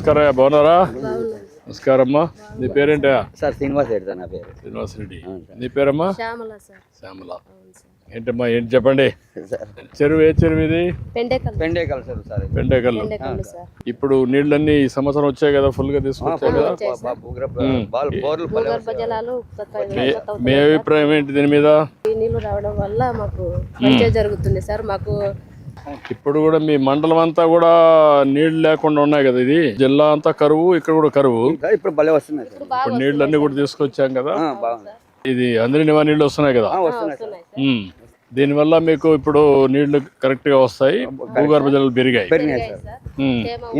నమస్కారం, బాగున్నారా? నమస్కారం అమ్మా. నీ పేరేంటా? సార్ శ్రీనివాస్ రెడ్డి సార్ నా పేరు. శ్రీనివాస్ రెడ్డి. నీ పేరమ్మా? శ్యామల సార్. శ్యామల. ఏంటమ్మా, ఏంటి చెప్పండి. చెరువు ఏ చెరువు ఇది? పెండేకల్ సార్. సార్ పెండేకల్. ఇప్పుడు నీళ్ళన్నీ ఈ సంవత్సరం వచ్చాయి కదా, ఫుల్ గా తీసుకొచ్చాయి కదా. మీ అభిప్రాయం ఏంటి దీని మీద? నీళ్లు రావడం వల్ల మాకు మంచిగా జరుగుతుంది సార్. మాకు ఇప్పుడు కూడా మీ మండలం అంతా కూడా నీళ్లు లేకుండా ఉన్నాయి కదా. ఇది జిల్లా అంతా కరువు, ఇక్కడ కూడా కరువు. ఇప్పుడు భలే వస్తున్నాయి. ఇప్పుడు నీళ్ళన్నీ కూడా తీసుకొచ్చాం కదా. ఇది అందరి నివా నీళ్ళు వస్తున్నాయి కదా. దీనివల్ల మీకు ఇప్పుడు నీళ్లు కరెక్ట్ గా వస్తాయి, భూగర్భ జలాలు పెరిగాయి.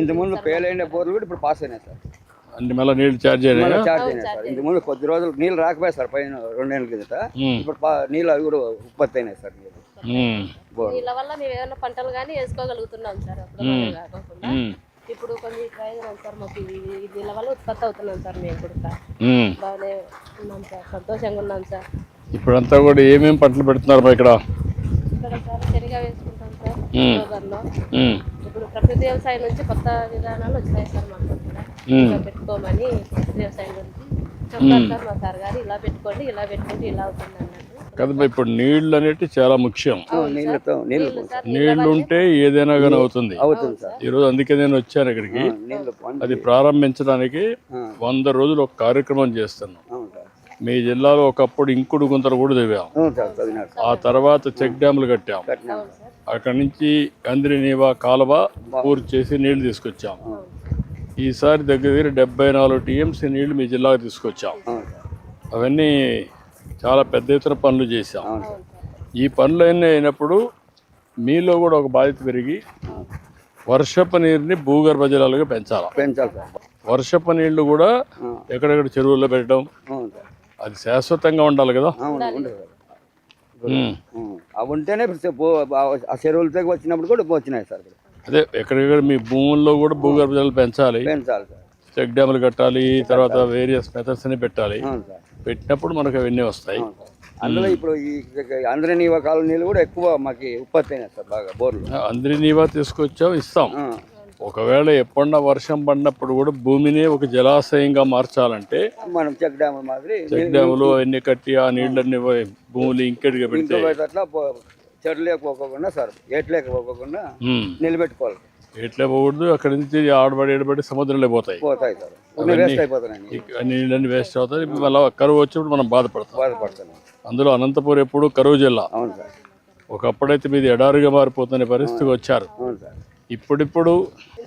ఇంత ముందు ఫెయిల్ అయిన బోర్లు కూడా ఇప్పుడు పాస్ అయినాయి సార్. అన్ని మళ్ళీ నీళ్లు ఛార్జ్ అయినాయి సార్. ఇంత ముందు కొద్ది రోజులు నీళ్ళు రాకపోయాయి సార్, పైన 2 ఏళ్ళ కిందట. ఇప్పుడు నీళ్ళు అవి కూడా ఉత్పత్తి అయినాయి సార్. నీళ్ళ వల్ల మేము ఏమైనా పంటలు కానీ వేసుకోగలుగుతున్నాం సార్. ఇప్పుడు కొన్ని ప్రయోజనం సార్ మాకు. నీళ్ళ వల్ల ఉత్పత్తి అవుతున్నాం సార్. మేము కూడా బాగానే ఉన్నాం సార్, సంతోషంగా ఉన్నాం సార్. ఇప్పుడంతా కూడా ఏమేమి పంటలు పెడుతున్నారు ఇక్కడ? ఇక్కడ సార్ శనగ వేసుకుంటాం సార్. ఇప్పుడు ప్రకృతి వ్యవసాయం నుంచి కొత్త విధానాలు వచ్చాయి సార్. మాకు ఇలా పెట్టుకోమని వ్యవసాయం గురించి చెప్తారు సార్ మా సార్ గారు. ఇలా పెట్టుకోండి, ఇలా పెట్టుకుంటే ఇలా అవుతుంది అన్నట్టు కదా. ఇప్పుడు నీళ్లు అనేవి చాలా ముఖ్యం. నీళ్లు ఉంటే ఏదైనా కానీ అవుతుంది. ఈరోజు అందుకే నేను వచ్చాను ఇక్కడికి. అది ప్రారంభించడానికి 100 రోజులు ఒక కార్యక్రమం చేస్తున్నాం. మీ జిల్లాలో ఒకప్పుడు ఇంకుడు గుంతలు కూడా తవ్వాం. ఆ తర్వాత చెక్ డ్యాములు కట్టాం. అక్కడి నుంచి అందరి నీవా కాలువ పూర్తి చేసి నీళ్లు తీసుకొచ్చాం. ఈసారి దగ్గర 74 టీఎంసీ నీళ్లు మీ జిల్లాకు తీసుకొచ్చాం. అవన్నీ చాలా పెద్ద ఎత్తున పనులు చేశాం. ఈ పనులు అన్నీ అయినప్పుడు మీలో కూడా ఒక బాధ్యత పెరిగి వర్షపు నీరుని భూగర్భ జలాలుగా పెంచాలి. వర్షపు నీళ్లు కూడా ఎక్కడెక్కడ చెరువుల్లో పెట్టడం, అది శాశ్వతంగా ఉండాలి కదా. అవి ఉంటేనే ఆ చెరువులతో వచ్చినప్పుడు కూడా వచ్చినాయి సార్. అదే ఎక్కడెక్కడ మీ భూముల్లో కూడా భూగర్భ జలాలు పెంచాలి సార్. చెక్ డ్యాములు కట్టాలి, తర్వాత వేరియస్ మెథడ్స్ అని పెట్టాలి. పెట్టినప్పుడు మనకు అవన్నీ వస్తాయి. అందులో ఇప్పుడు ఈ అందరి నీవా కాలం నీళ్ళు కూడా ఎక్కువ మాకు ఉత్పత్తి అయినాయి సార్. బాగా బోర్లు అందరి నీవా తీసుకొచ్చాం, ఇస్తాం. ఒకవేళ ఎప్పుడన్నా వర్షం పడినప్పుడు కూడా భూమిని ఒక జలాశయంగా మార్చాలంటే మనం చెక్ డ్యాములు మాదిరి చెక్ డ్యాములు అవన్నీ కట్టి ఆ నీళ్ళన్ని భూములు ఇంకెడిగా పెడితే అట్లా చెడు లేకపోకుండా సార్, ఏట్లేకపోకుండా నిలబెట్టుకోవాలి. ఎట్లా పోకూడదు. అక్కడి నుంచి ఆడబడి సముద్రంలో పోతాయి సార్. నీళ్ళన్నీ వేస్ట్ అవుతాయి. మళ్ళీ కరువు వచ్చినప్పుడు మనం బాధపడతాం. అందులో అనంతపురం ఎప్పుడు కరువు జిల్లా. ఒకప్పుడైతే మీది ఎడారిగా మారిపోతున్న పరిస్థితికి వచ్చారు. ఇప్పుడిప్పుడు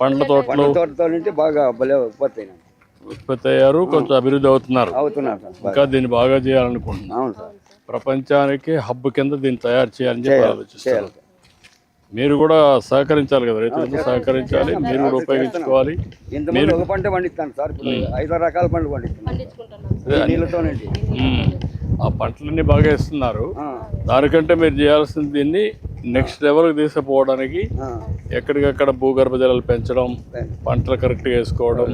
పండ్ల తోటలు బాగా ఉత్పత్తి అయ్యారు, కొంచెం అభివృద్ధి అవుతున్నారు. ఇంకా దీన్ని బాగా చేయాలనుకుంటున్నాం. ప్రపంచానికి హబ్ కింద దీన్ని తయారు చేయాలని చెప్పి ఆలోచిస్తారు. మీరు కూడా సహకరించాలి కదా, రైతులతో సహకరించాలి, మీరు కూడా ఉపయోగించుకోవాలి. ఒక పంట పండిస్తాను సార్, 5 రకాల పంటలు పండిస్తాను. ఆ పంటలన్నీ బాగా ఇస్తున్నారు. దానికంటే మీరు చేయాల్సింది దీన్ని నెక్స్ట్ లెవెల్కి తీసుకుపోవడానికి ఎక్కడికక్కడ భూగర్భ జలాలు పెంచడం, పంటలు కరెక్ట్గా వేసుకోవడం,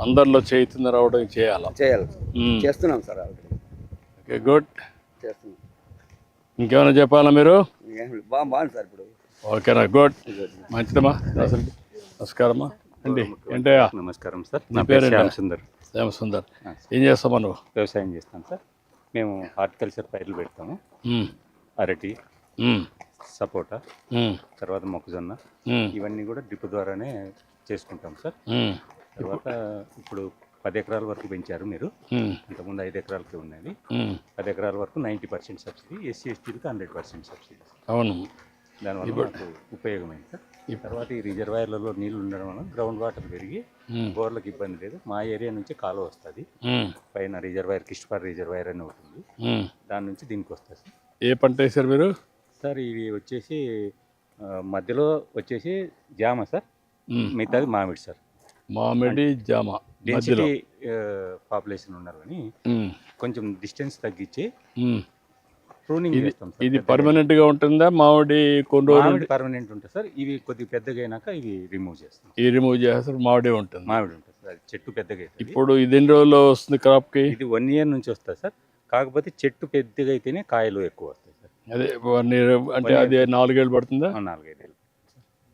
అందరిలో చైతన్యం రావడం చేయాలి. చేస్తున్నాం సార్. Okay, good. ఇంకేమైనా చెప్పాలా మీరు? బాగుంది సార్ ఇప్పుడు. ఓకేనా, గుడ్, మంచిదమ్మా. నమస్కారమ్మా అండి. ఏంటయ్యా? నమస్కారం సార్. నా పేరు శ్యామసుందర్. ఏం చేస్తామా నువ్వు? వ్యవసాయం చేస్తాం సార్. మేము హార్టికల్చర్ పైర్లు పెడతాము. అరటి, సపోటా, తర్వాత మొక్కజొన్న, ఇవన్నీ కూడా డ్రిప్ ద్వారానే చేసుకుంటాం సార్. తర్వాత ఇప్పుడు 10 ఎకరాల వరకు పెంచారు మీరు. ఇంతకుముందు 5 ఎకరాలకి ఉన్నది. 10 ఎకరాల వరకు 90% సబ్సిడీ, ఎస్సీ ఎస్టీలకు 100% సబ్సిడీ. అవును, దానివల్ల మాకు ఉపయోగమైంది సార్. తర్వాత ఈ రిజర్వాయర్లలో నీళ్లు ఉండడం వల్ల గ్రౌండ్ వాటర్ పెరిగి బోర్లకు ఇబ్బంది లేదు. మా ఏరియా నుంచి కాలువ వస్తుంది. పైన రిజర్వాయర్, కిష్పార్ రిజర్వాయర్ అని ఉంటుంది, దాని నుంచి దీనికి వస్తుంది. ఏ పంట వేసారు మీరు సార్? ఇవి వచ్చేసి మధ్యలో వచ్చేసి జామ సార్, మిగతాది మామిడి సార్. మామిడి, జామ. డెన్సిటీ పాపులేషన్ ఉన్నారు కానీ కొంచెం డిస్టెన్స్ తగ్గించి ప్రూనింగ్ చేస్తాం సార్. ఇది పర్మనెంట్ గా ఉంటుందా? మామిడి కొన్ని రోజులు పర్మనెంట్ ఉంటుంది సార్. ఇవి కొద్దిగా పెద్దగా అయినాక ఇవి రిమూవ్ చేస్తాం. ఈ రిమూవ్ చేస్తారు. మామిడి ఉంటుంది. మామిడి ఉంటుంది సార్. చెట్టు పెద్దగా అవుతుంది. ఇప్పుడు ఇది ఎన్ని రోజుల్లో వస్తుంది క్రాప్ కి? ఇది 1 year నుంచి వస్తుంది సార్. కాకపోతే చెట్టు పెద్దగా అయితేనే కాయలు ఎక్కువ వస్తాయి సార్. అదే అంటే అది 4 ఏళ్ళు పడుతుందా? 4-5 ఏళ్ళు.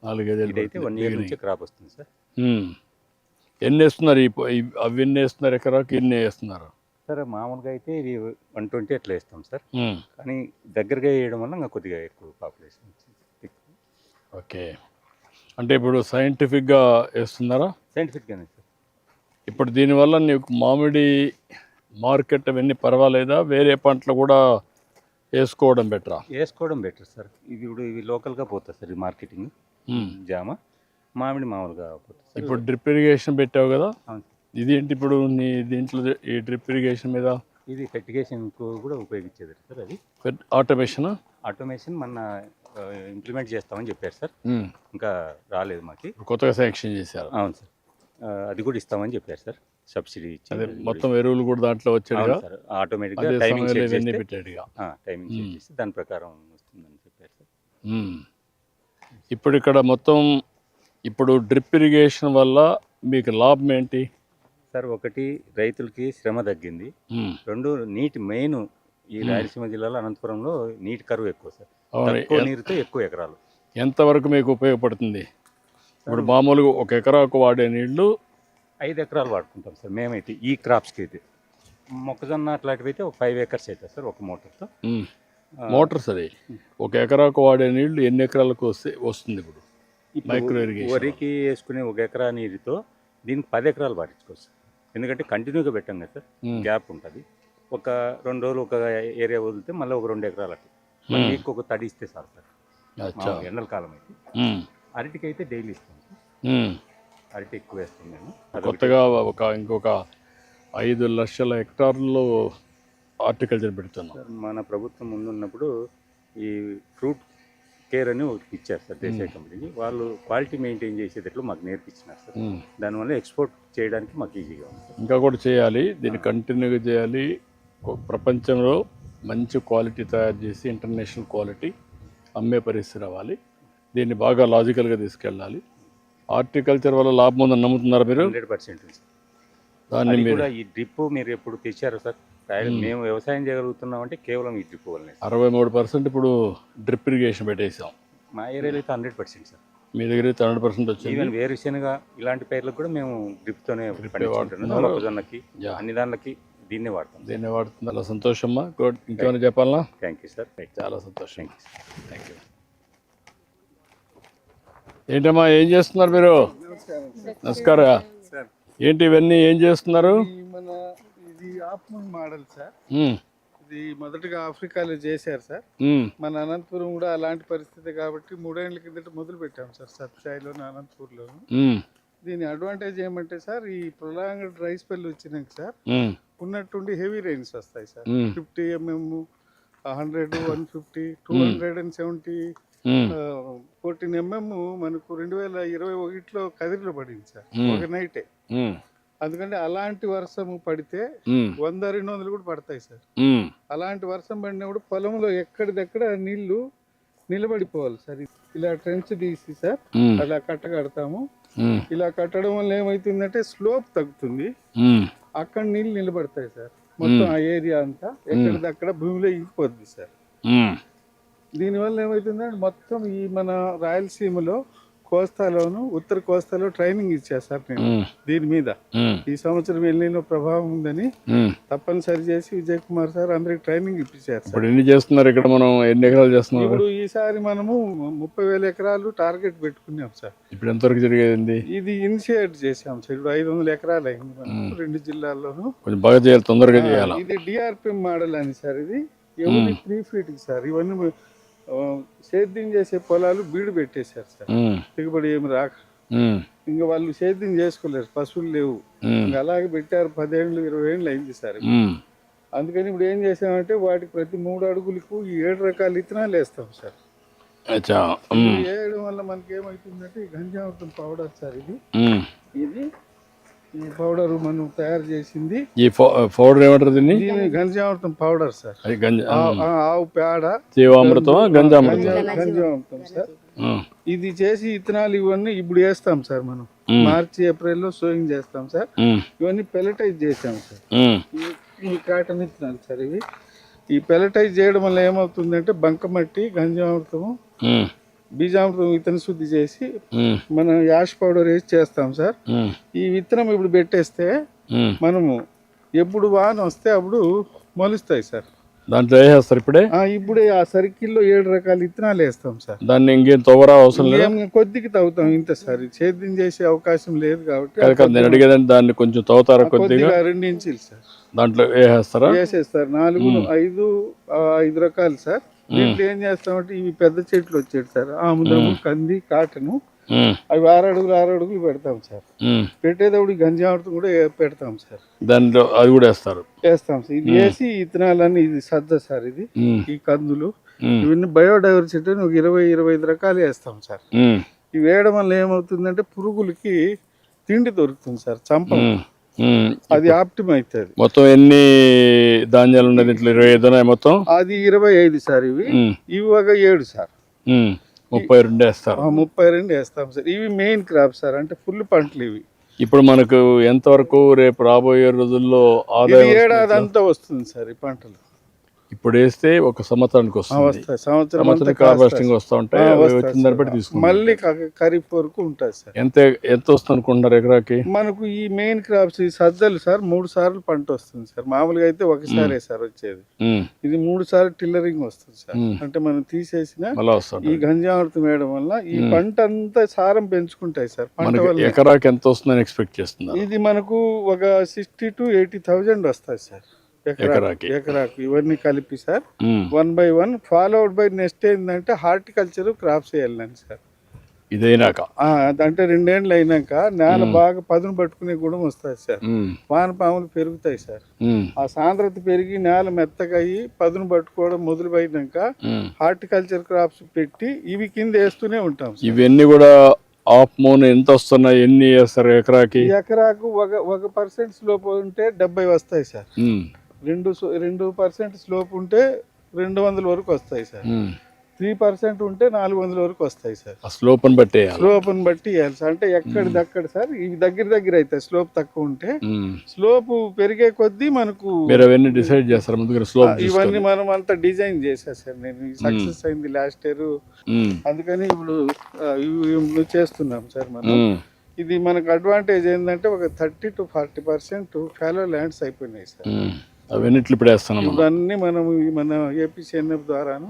4-5 ఏళ్ళు ఇదైతే 1 year నుంచి క్రాప్ వస్తుంది సార్. ఎన్ని వేస్తున్నారు అవి ఎన్ని వేస్తున్నారు ఎకరాకి ఎన్ని వేస్తున్నారు? సార్ మామూలుగా అయితే ఇది 120 అట్లా వేస్తాం సార్, కానీ దగ్గరగా వేయడం వల్ల ఇంకా కొద్దిగా ఎక్కువ పాపులేషన్. ఓకే, అంటే ఇప్పుడు సైంటిఫిక్గా వేస్తున్నారా? సైంటిఫిక్గానే సార్. ఇప్పుడు దీనివల్ల నీకు మామిడి మార్కెట్ అవన్నీ పర్వాలేదా? వేరే పంటలు కూడా వేసుకోవడం బెటరా? వేసుకోవడం బెటర్ సార్. ఇవి లోకల్గా పోతుంది సార్, ఈ మార్కెటింగ్ జామ మామిడి మామూలుగా పోతుంది సార్. ఇప్పుడు డ్రిప్ ఇరిగేషన్ పెట్టావు కదా, అవును. ఇదేంటి ఇప్పుడు నీ దీంట్లో ఈ డ్రిప్ ఇరిగేషన్ మీద? ఇది ఫెర్టిగేషన్కు కూడా ఉపయోగించేది సార్. అది ఆటోమేషన్ మన ఇంప్లిమెంట్ చేస్తామని చెప్పారు సార్, ఇంకా రాలేదు మాకు. కొత్తగా శాంక్షన్ చేశారు? అవును సార్, అది కూడా ఇస్తామని చెప్పారు సార్, సబ్సిడీ ఇచ్చి. అదే మొత్తం ఎరువులు కూడా దాంట్లో వచ్చాడు సార్, ఆటోమేటిక్గా టైమింగ్ పెట్టాడు, టైమింగ్ సెట్ చేసి దాని ప్రకారం వస్తుందని చెప్పారు సార్. ఇప్పుడు ఇక్కడ మొత్తం ఇప్పుడు డ్రిప్ ఇరిగేషన్ వల్ల మీకు లాభం ఏంటి సార్? ఒకటి, రైతులకి శ్రమ తగ్గింది. రెండు, నీటి మెయిన్ ఈ రాయలసీమ జిల్లాలో అనంతపురంలో నీటి కరువు ఎక్కువ సార్, తక్కువ నీరుతో ఎక్కువ ఎకరాలు. ఎంతవరకు మీకు ఉపయోగపడుతుంది? ఇప్పుడు మామూలుగా ఒక ఎకరాకు వాడే నీళ్లు 5 ఎకరాలు వాడుకుంటాం సార్ మేమైతే. ఈ క్రాప్స్కి అయితే మొక్కజొన్న అట్లాంటివి అయితే ఒక 5 acres అవుతుంది సార్ ఒక మోటార్తో. మోటార్స్ అది ఒక ఎకరాకు వాడే నీళ్లు ఎన్ని ఎకరాలకు వస్తుంది? ఇప్పుడు మైక్రో ఇరిగేషన్ వరికి వేసుకునే 1 ఎకరా నీరుతో దీనికి 10 ఎకరాలు పాటించుకోవచ్చు, ఎందుకంటే కంటిన్యూగా పెట్టాం కదా సార్, గ్యాప్ ఉంటుంది. ఒక 2 రోజులు ఒక ఏరియా వదిలితే మళ్ళీ ఒక 2 ఎకరాలు అట్లా మళ్ళీ ఒక తడి ఇస్తే సార్. ఎండల కాలం అయితే అరటికి అయితే డైలీ ఇస్తాం సార్, అరటి ఎక్కువ వేస్తాం మేము. కొత్తగా ఇంకొక 5 లక్షల హెక్టార్లలో హార్టికల్చర్ పెడుతున్నాం సార్. మన ప్రభుత్వం ముందున్నప్పుడు ఈ ఫ్రూట్ కేర్ అని ఒకటి ఇచ్చారు సార్, దేశాయ కంపెనీకి. వాళ్ళు క్వాలిటీ మెయింటైన్ చేసేటట్లు మాకు నేర్పించినారు సార్. దానివల్ల ఎక్స్పోర్ట్ చేయడానికి మాకు ఈజీగా ఉంది సార్. ఇంకా కూడా చేయాలి, దీన్ని కంటిన్యూగా చేయాలి. ప్రపంచంలో మంచి క్వాలిటీ తయారు చేసి ఇంటర్నేషనల్ క్వాలిటీ అమ్మే పరిస్థితి రావాలి. దీన్ని బాగా లాజికల్గా తీసుకెళ్ళాలి. హార్టికల్చర్ వల్ల లాభం ఉందని నమ్ముతున్నారా మీరు? 100% సార్. దాన్ని కూడా ఈ డ్రిప్ మీరు ఎప్పుడు తెచ్చారు సార్? మేము వ్యవసాయం చేయగలుగుతున్నాం అంటే కేవలం ఈ డ్రిప్ వల్లనే. 63% ఇప్పుడు డ్రిప్ ఇరిగేషన్ పెట్టేసాం. మా ఏరియాలో అయితే 100% సార్. మీ దగ్గర అయితే 100% వచ్చింది. ఈవెన్ వేరుశెనగ ఇలాంటి పైర్లకు కూడా మేము డ్రిప్తోనే పండించుకుంటున్నాం. మొక్కజొన్నకి అన్ని దానిలకి దీన్నే వాడతాం. దీన్నే వాడుతుంది. అలా సంతోషమ్మా. గుడ్. ఇంకేమైనా చెప్పాలా? Thank you sir. చాలా సంతోషం. Thank you. ఏంటమ్మా ఏం చేస్తున్నారు మీరు? నమస్కారం. ఏంటి ఇవన్నీ ఏం చేస్తున్నారు? ఇది ఆప్మన్ మోడల్ సార్. ఇది మొదటగా ఆఫ్రికాలో చేశారు సార్. మన అనంతపురం కూడా అలాంటి పరిస్థితి కాబట్టి 3 ఏళ్ల కిందట మొదలు పెట్టాం సార్, సత్సాయిలోను అనంతపూర్లోను. దీని అడ్వాంటేజ్ ఏమంటే సార్, ఈ ప్రొలాంగ్డ్ డ్రై స్పెల్ వచ్చినాక సార్ ఉన్నట్టుండి హెవీ రైన్స్ వస్తాయి సార్. 50 mm, 100, 150, 270, 14 mm మనకు 2021లో కదిరిలో పడింది సార్, ఒక నైటే. అందుకంటే అలాంటి వర్షం పడితే 100-200 కూడా పడతాయి సార్. అలాంటి వర్షం పడినప్పుడు పొలంలో ఎక్కడిదెక్కడ నీళ్లు నిలబడిపోవాలి సార్. ఇలా ట్రెంచ్ తీసి సార్ అలా కట్టగడతాము. ఇలా కట్టడం వల్ల ఏమైతుందంటే స్లోప్ తగ్గుతుంది, అక్కడ నీళ్ళు నిలబడతాయి సార్. మొత్తం ఆ ఏరియా అంతా ఎక్కడిదక్కడ భూమిలో ఇంకిపోద్ది సార్. దీనివల్ల ఏమవుతుందంటే మొత్తం ఈ మన రాయలసీమలో కోస్తాలోను ఉత్తర కోస్తాలో ట్రైనింగ్ ఇచ్చా సార్ నేను దీని మీద. ఈ సంవత్సరం ఎల్నినో ప్రభావం ఉందని తప్పనిసరి చేసి విజయ్ కుమార్ సార్ అందరికి ట్రైనింగ్ ఇప్పించారు సార్. ఎన్ని చేస్తున్నారు ఇక్కడ? మనం ఎన్ని ఎకరాలు చేస్తున్నాం ఇప్పుడు? ఈసారి మనము 30,000 ఎకరాలు టార్గెట్ పెట్టుకున్నాం సార్. ఇప్పుడు ఎంతవరకు జరిగేది? ఇది ఇనిషియేట్ చేసాం సార్. ఇప్పుడు 500 ఎకరాలు అయింది మనం 2 జిల్లాల్లోనూ. కొంచెం బాగా చేయాలి, తొందరగా చేయాలి. ఇది డిఆర్పిఎం మోడల్ అని సార్. ఇది ఎవరి 3 feet సార్. ఇవన్నీ సేద్యం చేసే పొలాలు బీడు పెట్టేశారు సార్, దిగుబడి ఏమి రాక. ఇంకా వాళ్ళు సేద్యం చేసుకోలేరు, పశువులు లేవు. ఇంకా అలాగే పెట్టారు. 10 ఏళ్ళు 20 ఏళ్ళు అయింది సార్. అందుకని ఇప్పుడు ఏం చేసామంటే వాటికి ప్రతి 3 అడుగులకు 7 రకాల విత్తనాలు వేస్తాం సార్. వేయడం వల్ల మనకి ఏమవుతుందంటే ఈ గంజామృతం పౌడర్ సార్. ఇది ఈ పౌడర్ మనం తయారు చేసింది. ఈ పౌడర్ ఏమంటారు దీన్ని? గంజామృతం పౌడర్ సార్. ఆవు పేడ, జీవామృతం, గంజామృతం సార్. ఇది చేసి విత్తనాలు ఇవన్నీ ఇప్పుడు వేస్తాం సార్. మనం మార్చి ఏప్రిల్లో సోయింగ్ చేస్తాం సార్. ఇవన్నీ పెలటైజ్ చేసాం సార్. ఈ కాటన్ విత్తనాలు సార్ ఇవి. ఈ పెలటైజ్ చేయడం వల్ల ఏమవుతుందంటే బంకమట్టి, గంజామృతము, బీజామృతం విత్తన శుద్ధి చేసి ఉమ్, మనం యాష్ పౌడర్ వేసి చేస్తాం సార్. ఉమ్, ఈ విత్తనం ఇప్పుడు పెట్టేస్తే ఉమ్. మనము ఎప్పుడు వాన వస్తే అప్పుడు మొలుస్తాయి సార్. దాంట్లో వేసేస్తారు ఇప్పుడే. ఇప్పుడే ఆ సర్కిల్లో 7 రకాల విత్తనాలు వేస్తాం సార్. దాన్ని ఇంకేం తవ్వరా అవసరం లేదు. ఏం కొద్దికి తవ్వుతాం ఇంత సార్, సేద్యం చేసే అవకాశం లేదు కాబట్టి కాదు కాదు, నేను అడిగేదాన్ని దాన్ని కొంచెం తవ్వుతారా కొద్దిగా? కొద్దిగా 2 ఇంచులు సార్ దాంట్లో వేసేస్తారా? వేసేస్తారు. 5 రకాలు సార్. దీంట్లో ఏం చేస్తామంటే ఇవి పెద్ద చెట్లు వచ్చేది సార్, ఆముదము, కంది, కాటను, ఉమ్, అవి 6 అడుగులు పెడతాం సార్. ఉమ్. పెట్టేటప్పుడు గంజామృతం కూడా పెడతాం సార్. దాంట్లో అది కూడా వేస్తారు. వేస్తాం సార్. ఇది వేసి విత్తనాలన్నీ, ఇది సజ్జ సార్, ఇది ఉమ్, ఈ కందులు, ఉమ్, ఇవన్నీ బయోడైవర్సిటీ ఒక 20-25 రకాలు వేస్తాం సార్. ఉమ్, ఇవి వేయడం వల్ల ఏమవుతుందంటే పురుగులకి తిండి దొరుకుతుంది సార్, చంపం. ఉమ్, ఉమ్. అది ఆప్టిమ్ అవుతుంది. మొత్తం ఎన్ని ధాన్యాలు ఉన్నాయి దీంట్లో? 25 ఉన్నాయి మొత్తం. అది 25 సార్. ఇవి ఒక 7 సార్. 32 వేస్తారు. 32 వేస్తాం సార్. ఇవి మెయిన్ క్రాప్ సార్, అంటే ఫుల్ పంటలు ఇవి. ఇప్పుడు మనకు ఎంతవరకు రేపు రాబోయే రోజుల్లో ఇది ఆదాయం ఏడాది అంతా వస్తుంది సార్ ఈ పంటలు. ఇప్పుడు వేస్తే ఒక సంవత్సరానికి వస్తుంది. వస్తాయి, సంవత్సరం అంతా సంవత్సరానికి హార్వెస్టింగ్ వస్తూ ఉంటాయి. అవి వచ్చిన దాన్ని బట్టి తీసుకుంటాం. మళ్ళీ ఖరీఫ్ వరకు ఉంటుంది సార్. ఎంత వస్తుంది అనుకుంటున్నారు ఎకరాకి? మనకు ఈ మెయిన్ క్రాప్స్ ఈ సజ్జలు సార్ 3 సార్లు పంట వస్తుంది సార్. మామూలుగా అయితే ఒకసారే సార్ వచ్చేది. ఉమ్, ఇది 3 సార్లు టిల్లరింగ్ వస్తుంది సార్. మ్మ్. అంటే మనం తీసేసిన మళ్ళా వస్తుంది. ఈ గంజామృతం వేయడం వల్ల ఈ పంట అంతా సారం పెంచుకుంటాయి సార్. పంట మనకి వల్ల ఎకరాకి ఎంత వస్తుందని ఎక్స్పెక్ట్ చేస్తున్నారు? ఇది మనకు ఒక 60,000 to 80,000 వస్తాయి సార్ ఎకరాకి. ఎకరాకు. ఇవన్నీ కలిపి sir um, 1 by 1 followed by next ఏంటంటే హార్టికల్చర్ క్రాప్స్ వేయాలని సార్. ఇదైనాక అంటే 2 ఏళ్ళు అయినాక నేల బాగా పదును పట్టుకునే గుణం వస్తుంది సార్. ఉమ్, వానపాములు పెరుగుతాయి సార్. ఉమ్, ఆ సాంద్రత పెరిగి నేల మెత్తగా అయ్యి పదును పట్టుకోవడం మొదలుపోయినాక ఉమ్. హార్టికల్చర్ క్రాప్స్ పెట్టి ఇవి కింద వేస్తూనే ఉంటాం సార్. ఇవన్నీ కూడా ఆఫ్ మోన్ ఎంత వస్తున్నాయి? ఎన్ని వేస్తారు ఎకరాకి? ఈ ఎకరాకు ఒక 1% స్లోప్ ఉంటే 70 వస్తాయి సార్. ఉమ్, 2% స్లోప్ ఉంటే 200 వరకు వస్తాయి సార్. 3% ఉంటే 400 వరకు వస్తాయి సార్. ఆ స్లోప్ అని బట్టి వేయాలి. స్లోప్ని బట్టి వేయాలి సార్. అంటే ఎక్కడిదక్కడ సార్. ఇవి దగ్గర అవుతాయి స్లోప్ తక్కువ ఉంటే. స్లోప్ పెరిగే కొద్దీ మనకు మీరు అవన్నీ డిసైడ్ చేస్తారు ముందుగా స్లోప్? ఇవన్నీ మనం అంతా డిజైన్ చేసా సార్. నేను సక్సెస్ అయింది లాస్ట్ ఇయర్, అందుకని ఇప్పుడు చేస్తున్నాం సార్ మనం. ఇది మనకు అడ్వాంటేజ్ ఏంటంటే ఒక 30 to 40% ఫాలో ల్యాండ్స్ అయిపోయినాయి సార్. అవన్నిట్లు ఇప్పుడు వేస్తున్నాం. ఇవన్నీ మనం మన ఏపీసీఎన్ఎఫ్ ద్వారాను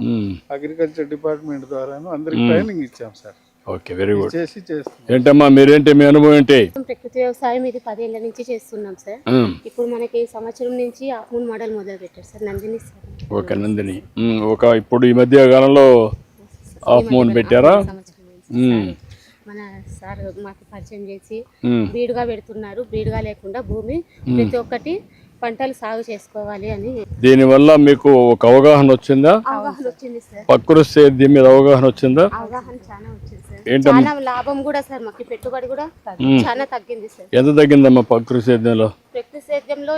అగ్రికల్చర్ డిపార్ట్మెంట్ ద్వారాను అందరికి ట్రైనింగ్ ఇచ్చాం సార్. Okay, very good. చేస్తాం. ఏంటమ్మా మీరేంటి, మీ అనుభవం ఏంటి? ప్రకృతి వ్యవసాయం ఇది 10 ఏళ్ల నుంచి చేస్తున్నాం సార్. ఇప్పుడు మనకి ఈ సంవత్సరం నుంచి ఆఫ్మూన్ మోడల్ మొదలు పెట్టారు sir, Nandini sir. Okay, Nandini. ఇప్పుడు ఈ మధ్య కాలంలో ఆఫ్ మోన్ పెట్టారా? మన సార్ మాకు పరిచయం చేసి బీడుగా పెడుతున్నారు. బీడుగా లేకుండా భూమి ప్రతి ఒక్కటి పంటలు సాగు చేసుకోవాలి అని. దీనివల్ల మీకు ఒక అవగాహన వచ్చిందా? అవగాహన వచ్చింది సార్. ప్రకృతి సేద్యం మీద అవగాహన వచ్చిందా? అవగాహన చాలా వచ్చింది సార్. ఏంటమ్మా? చాలా లాభం కూడా సార్. మాకు పెట్టుబడి కూడా చాలా తగ్గింది సార్. ఎంత తగ్గిందమ్మా ప్రకృతి సేద్యంలో? ప్రకృతి సేద్యంలో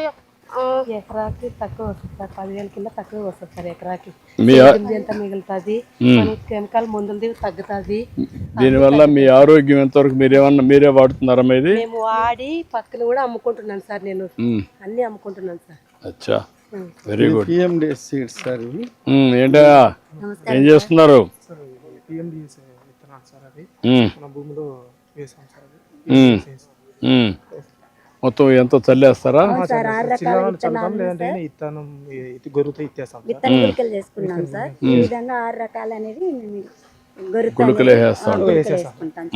ఎకరాకి తక్కువ వస్తుంది సార్. 10,000 కింద తక్కువ వస్తుంది సార్ ఎకరాకి. మీ ఎంత మిగులుతుంది, మనకి కెమికల్ మందులది తగ్గుతుంది. దీనివల్ల మీ ఆరోగ్యం ఎంతవరకు మీరే వాడుతున్నారా? మీది మేము వాడి పక్కన కూడా అమ్ముకుంటున్నాను సార్. నేను అన్ని అమ్ముకుంటున్నాను సార్. అచ్చా, very good. PMDS seeds sir ఇవి. ఏంటా ఏం చేస్తున్నారు? పిఎండిఎస్ విత్తనాలు సార్. అది మన భూమిలో వేసాం సార్. మొత్తం ఎంత చల్లేస్తారా? లేదంటే ఇత్తనం గొర్రెతో ఇచ్చేస్తాం. విత్తన గుళికలు చేసుకున్నాం సార్. ఈ విధంగా 6 రకాలు అనేవి గుళికలు వేసేస్తాం.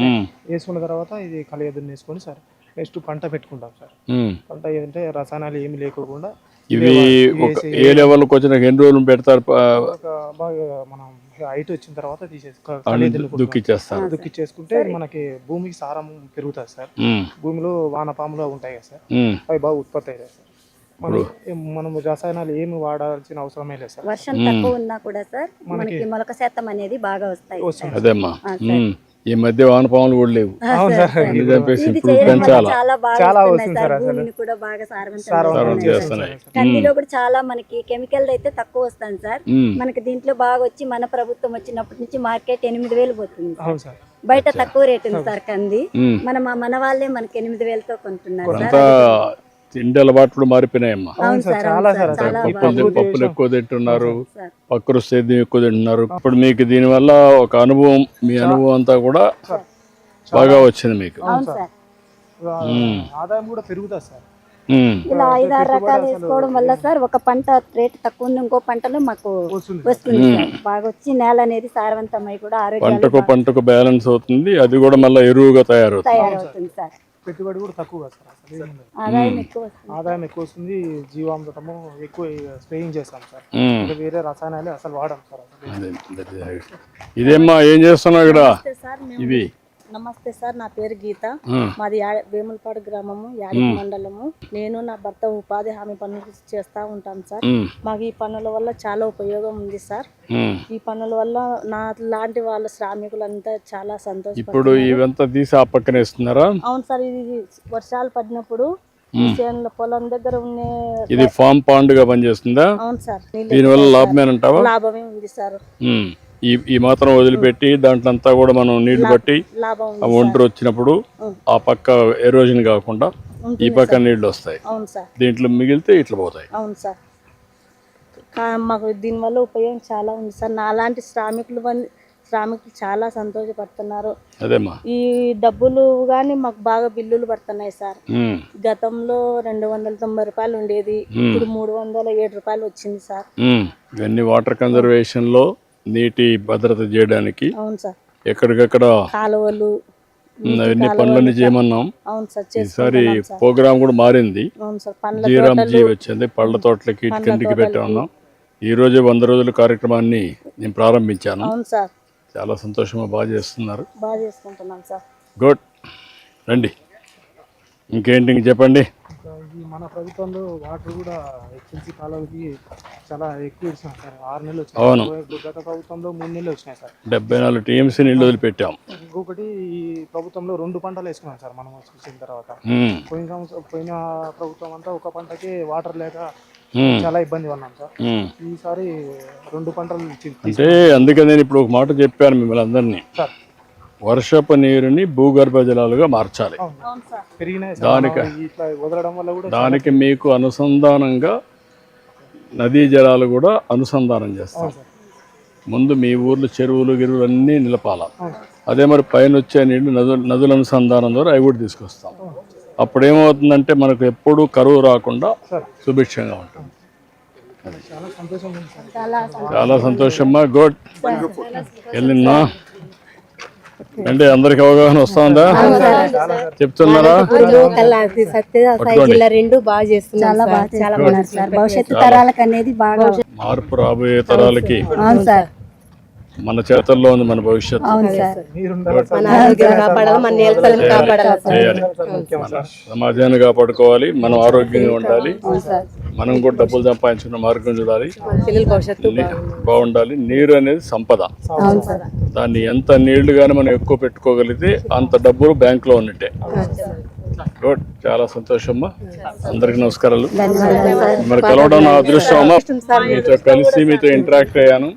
వేసుకున్న తర్వాత ఇది కలియదుని వేసుకొని సార్ నెక్స్ట్ పంట పెట్టుకుంటాం సార్. పంట ఏంటంటే రసాయనాలు ఏమి లేకోకుండా ఇవి ఏ లెవెల్కి వచ్చినాక ఎన్ని రోజులు పెడతారు? బాగా మనం హైట్ వచ్చిన తర్వాత దుక్కిచ్చేసుకుంటే మనకి భూమికి సారం పెరుగుతుంది సార్. భూమిలో వానపాములు ఉంటాయి కదా సార్, అవి బాగా ఉత్పత్తి అవుతాయి సార్. మనం రసాయనాలు ఏమి వాడాల్సిన అవసరమే లేదు సార్. వర్షం తక్కువ ఉన్నా కూడా సార్ మనకి మొలక శాతం అనేది బాగా వస్తాయి. అదేమ్మా, ఈ మధ్య వానపాములు కూడా లేవు. చాలా వస్తుంది సార్. భూమిని కూడా బాగా సారవంతం. కందిలో కూడా చాలా మనకి కెమికల్ అయితే తక్కువ వస్తుంది సార్. మనకి దీంట్లో బాగా వచ్చి మన ప్రభుత్వం వచ్చినప్పటి నుంచి మార్కెట్ 8,000 పోతుంది. బయట తక్కువ రేట్ ఉంది సార్ కంది. మన వాళ్ళే మనకి 8,000తో కొంటున్నారు సార్. తిండి అలవాట్లు మారిపోయినాయమ్మా. అవును సార్ చాలా అవును సార్ సార్ చాలా పప్పులు ఎక్కువ తింటున్నారు, సార్. పక్కరు సేద్యం ఎక్కువ తింటున్నారు. ఇప్పుడు మీకు దీనివల్ల ఒక అనుభవం, మీ అనుభవం అంతా కూడా బాగా వచ్చింది మీకు. అవును సార్. ఆదాయం కూడా పెరుగుతుంది సార్. ఇలా 5-6 రకాలు వేసుకోవడం వల్ల సార్ ఒక పంట రేటు తక్కువ ఉంది, ఇంకో పంటలో మాకు వస్తుంది సార్. బాగా వచ్చి నేల అనేది సారవంతమై కూడా ఆరోగ్యం పంటకు బ్యాలెన్స్ అవుతుంది, అది కూడా మళ్ళీ ఎరువుగా తయారవుతుంది సార్. పెట్టుబడి కూడా తక్కువ సార్, అసలు ఏముండదు. ఆదాయం ఎక్కువ వస్తుంది. ఆదాయం ఎక్కువ వస్తుంది, జీవామృతము ఎక్కువ స్ప్రేయింగ్ చేస్తాం సార్. ఇంకా వేరే రసాయనాలు అసలు వాడాం సార్ అసలు. ఇదేమ్మా ఏం చేస్తున్నావు ఇక్కడ? ఇవి నమస్తే సార్, నా పేరు గీత. మాది వేములపాడు గ్రామము, యాడి మండలము. నేను నా భర్త ఉపాధి హామీ పనులు చేస్తూ ఉంటాను సార్. మాకు ఈ పనుల వల్ల చాలా ఉపయోగం ఉంది సార్. ఈ పనుల వల్ల నా లాంటి వాళ్ళ శ్రామికులంతా చాలా సంతోషం. ఇప్పుడు ఇవంతా తీసి ఆ పక్కన వేస్తున్నారా? అవును సార్, ఇది వర్షాలు పడినప్పుడు పొలం దగ్గర ఉన్న ఇది ఫామ్ పాండ్ గా పనిచేస్తుందా? అవును సార్, దీనివల్ల లాభమేనంటావా? లాభమే ఉంది సార్. ఈ మాత్రం వదిలిపెట్టి దాంట్లో అంతా కూడా మనం నీళ్లు బట్టి ఆ ఒంటరి వచ్చినప్పుడు ఆ పక్క ఎరోజన్ కాకుండా ఈ పక్క నీళ్లు వస్తాయి. అవును సార్, దీంట్లో మిగిలితే ఇట్లా పోతాయి. అవును సార్, మాకు దీనివల్ల ఉపయోగం చాలా ఉంది సార్. నా లాంటి శ్రామికులు చాలా సంతోషపడుతున్నారు. అదేమ్మా, ఈ డబ్బులు కానీ మాకు బాగా బిల్లులు పడుతున్నాయి సార్. గతంలో 290 రూపాయలు ఉండేది, ఇప్పుడు 307 రూపాయలు వచ్చింది సార్. ఇవన్నీ వాటర్ కన్జర్వేషన్ లో నీటి భద్రత చేయడానికి అవును సార్, ఎక్కడికక్కడ కాలువలు అవన్నీ పనులన్నీ చేయమన్నాం. అవును సార్, ఈసారి ప్రోగ్రామ్ కూడా మారింది. అవును సార్, జీరాంజీ వచ్చింది, పళ్ళ తోటలకి కిందికి పెట్టాను. ఈ రోజు 100 రోజుల కార్యక్రమాన్ని నేను ప్రారంభించాను. అవును సార్, చాలా సంతోషంగా బాగా చేస్తున్నారు. బాగా చేసుకుంటున్నాం సార్. గుడ్, రండి ఇంకేంటి చెప్పండి. మన ప్రభుత్వంలో వాటర్ కూడా హెచ్ఎంసీ కాలువకి చాలా ఎక్కువ ఇచ్చినాం సార్. 6 నెలలు అవును. వచ్చినాయి. గత ప్రభుత్వంలో 3 నెలలు వచ్చినాయి సార్. 74 టీఎంసీ నీళ్ళు వదిలిపెట్టాం. ఇంకొకటి ఈ ప్రభుత్వంలో 2 పంటలు వేసుకున్నాం సార్ మనం వచ్చిన తర్వాత. పోయిన ప్రభుత్వం అంతా ఒక పంటకి వాటర్ లేక చాలా ఇబ్బంది పడినాం సార్. ఈసారి 2 పంటలు అంటే అందుకే నేను ఇప్పుడు ఒక మాట చెప్పాను మిమ్మల్ని అందరినీ, సార్. వర్షపు నీరుని భూగర్భ జలాలుగా మార్చాలి. దానికి మీకు అనుసంధానంగా నదీ జలాలు కూడా అనుసంధానం చేస్తాం. ముందు మీ ఊర్లో చెరువులు గిరువులు అన్నీ నిలపాల. అదే మరి పైన వచ్చే నీళ్లు నదుల అనుసంధానం ద్వారా అవి కూడా తీసుకొస్తాం. అప్పుడు ఏమవుతుందంటే మనకు ఎప్పుడూ కరువు రాకుండా సుభిక్షంగా ఉంటుంది. చాలా సంతోషమ్మా. గుడ్, వెళ్ళినా అంటే అందరికి అవగాహన వస్తుందా? చెప్తున్నారా? భవిష్యత్తు తరాలకు అనేది బాగా మార్పు రాబోయే తరాలకి మన చేతుల్లో ఉంది, మన భవిష్యత్తు చేయాలి. మన సమాజాన్ని కాపాడుకోవాలి, మనం ఆరోగ్యంగా ఉండాలి, మనం కూడా డబ్బులు సంపాదించుకున్న మార్గం చూడాలి, బాగుండాలి. నీరు అనేది సంపద. దాన్ని ఎంత నీళ్లు కానీ మనం ఎక్కువ పెట్టుకోగలిగితే అంత డబ్బులు బ్యాంకులో ఉన్నట్టే. గుడ్, చాలా సంతోషమ్మా. అందరికి నమస్కారాలు. మరి కలవడం నా అదృష్టం అమ్మా. మీతో కలిసి మీతో ఇంటరాక్ట్ అయ్యాను.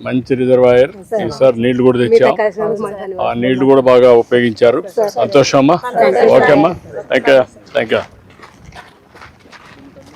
మంచి రిజర్వాయర్, ఈసారి నీళ్లు కూడా తెచ్చాం. ఆ నీళ్లు కూడా బాగా ఉపయోగించారు. సంతోషం అమ్మా. ఓకే అమ్మా, థ్యాంక్ యూ.